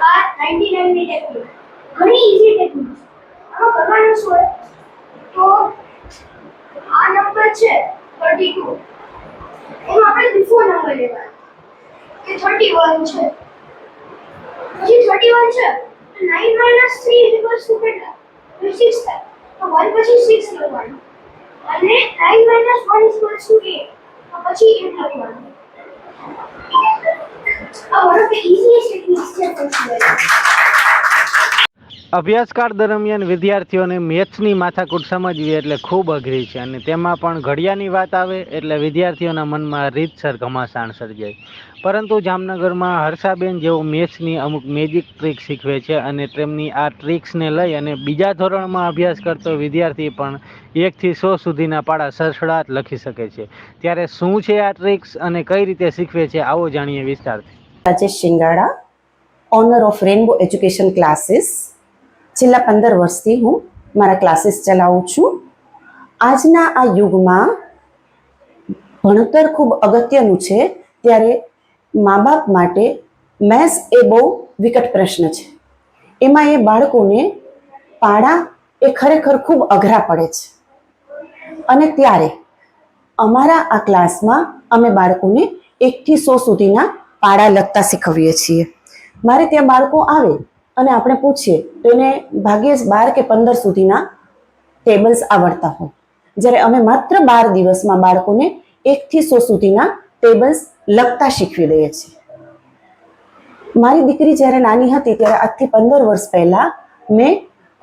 આ 99 ની ટેકનિક ઘણી ઈઝી ટેકનિક છે. આમાં કરવાનું શું હોય તો આ નંબર છે 32, એમાં આપણે બિફોર નંબર લેવાનો કે 31 છે, પછી 31 છે તો 9 - 3 કેટલા? 6 થાય. તો 1 પછી 6 લેવાનું અને 9 - 1 8 તો પછી 8 લખવાનું. આ one of the easiest techniques છે અભ્યાસકાળ દરમિયાન વિદ્યાર્થીઓને મેથ્સની માથાકૂટ સમજવી એટલે ખૂબ અઘરી છે, અને તેમાં પણ ઘડિયાની વાત આવે એટલે વિદ્યાર્થીઓના મનમાં રીતસર ઘમાસાણ સર્જાય. પરંતુ જામનગરમાં હર્ષાબેન જેઓ મેથ્સની અમુક મેજિક ટ્રીક શીખવે છે, અને તેમની આ ટ્રીક્સને લઈ અને બીજા ધોરણમાં અભ્યાસ કરતો વિદ્યાર્થી પણ 1 થી 100 સુધીના પાડા સડસડાટ લખી શકે છે. ત્યારે શું છે આ ટ્રીક્સ અને કઈ રીતે શીખવે છે, આવો જાણીએ વિસ્તારથી. Rajesh Shingada, owner of Rainbow education classes. છેલ્લા 15 વર્ષથી હું મારા ક્લાસીસ ચલાવું છું. આજના આ યુગમાં ભણતર ખૂબ અગત્યનું છે, ત્યારે મા બાપ માટે મેથ્સ એ બહુ વિકટ પ્રશ્ન છે. એમાં એ બાળકોને પાડા એ ખરેખર ખૂબ અઘરા પડે છે, અને ત્યારે અમારા આ ક્લાસમાં અમે બાળકોને 1 થી 100 સુધીના પાડા લખતા શીખવીએ છીએ. મારે ત્યાં બાળકો આવે અને આપણે પૂછીએ તો એને ભાગ્યે જ 12 કે 15 સુધીના ટેબલ્સ આવડતા હોય, જ્યારે અમે માત્ર 12 દિવસમાં બાળકોને 1 થી 100 સુધીના ટેબલ્સ લખતા શીખવી દઈએ છીએ. મારી દીકરી જ્યારે નાની હતી ત્યારે આજથી 15 વર્ષ પહેલા મેં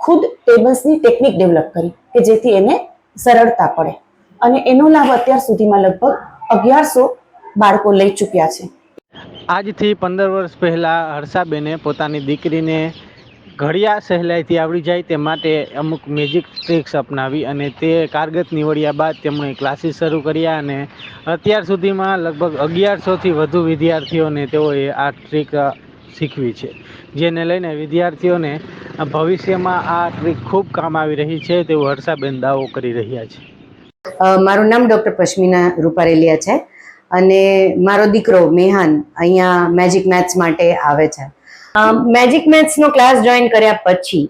ખુદ ટેબલ્સની ટેકનિક ડેવલપ કરી કે જેથી એને સરળતા પડે, અને એનો લાભ અત્યાર સુધીમાં લગભગ 1100 બાળકો લઈ ચૂક્યા છે. આજથી 15 વર્ષ પહેલાં હર્ષાબેને પોતાની દીકરીને ઘડિયા સહેલાઈથી આવડી જાય તે માટે અમુક મેજિક ટ્રિક્સ અપનાવી, અને તે કારગત નીવડ્યા બાદ તેમણે ક્લાસીસ શરૂ કર્યા, અને અત્યાર સુધીમાં લગભગ 1100થી વધુ વિદ્યાર્થીઓને તેઓએ આ ટ્રીક શીખવી છે, જેને લઈને વિદ્યાર્થીઓને ભવિષ્યમાં આ ટ્રીક ખૂબ કામ આવી રહી છે તેવું હર્ષાબેન દાવો કરી રહ્યા છે. મારું નામ ડૉક્ટર પશ્મિના રૂપારેલિયા છે, અને મારો દીકરો મેહાન અહીંયા મેજિક મેથ્સ માટે આવે છે. મેજિક મેથ્સનો ક્લાસ જોઈન કર્યા પછી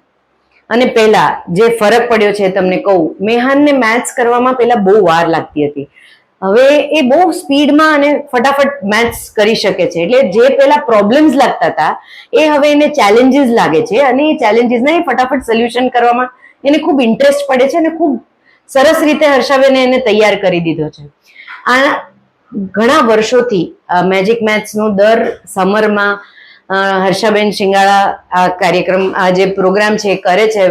અને પહેલાં જે ફરક પડ્યો છે તમને કહું, મેહાનને મેથ્સ કરવામાં પહેલાં બહુ વાર લાગતી હતી. હવે એ બહુ સ્પીડમાં અને ફટાફટ મેથ્સ કરી શકે છે, એટલે જે પહેલાં પ્રોબ્લેમ્સ લાગતા હતા એ હવે એને ચેલેન્જીસ લાગે છે, અને એ ચેલેન્જીસના એ ફટાફટ સોલ્યુશન કરવામાં એને ખૂબ ઇન્ટરેસ્ટ પડે છે, અને ખૂબ સરસ રીતે હર્ષાબેને એને તૈયાર કરી દીધો છે. આ ઘણા વર્ષોથી મેજિક મેથ્સનું દર સમરમાં હર્ષાબેન શિંગાળા આ કાર્યક્રમ, આ જે પ્રોગ્રામ છે એ કરે છે,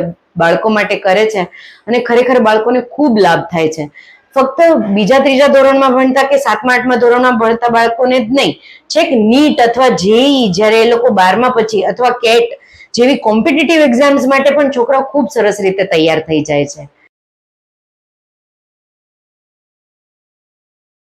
બાળકો માટે કરે છે, અને ખરેખર બાળકોને ખૂબ લાભ થાય છે. ફક્ત બીજા ત્રીજા ધોરણમાં ભણતા કે 7મા 8મા ધોરણમાં ભણતા બાળકોને જ નહીં, છેક નીટ અથવા જેઈ જ્યારે એ લોકો 12મા પછી અથવા કેટ જેવી કોમ્પિટિટિવ એક્ઝામ્સ માટે પણ છોકરાઓ ખૂબ સરસ રીતે તૈયાર થઈ જાય છે.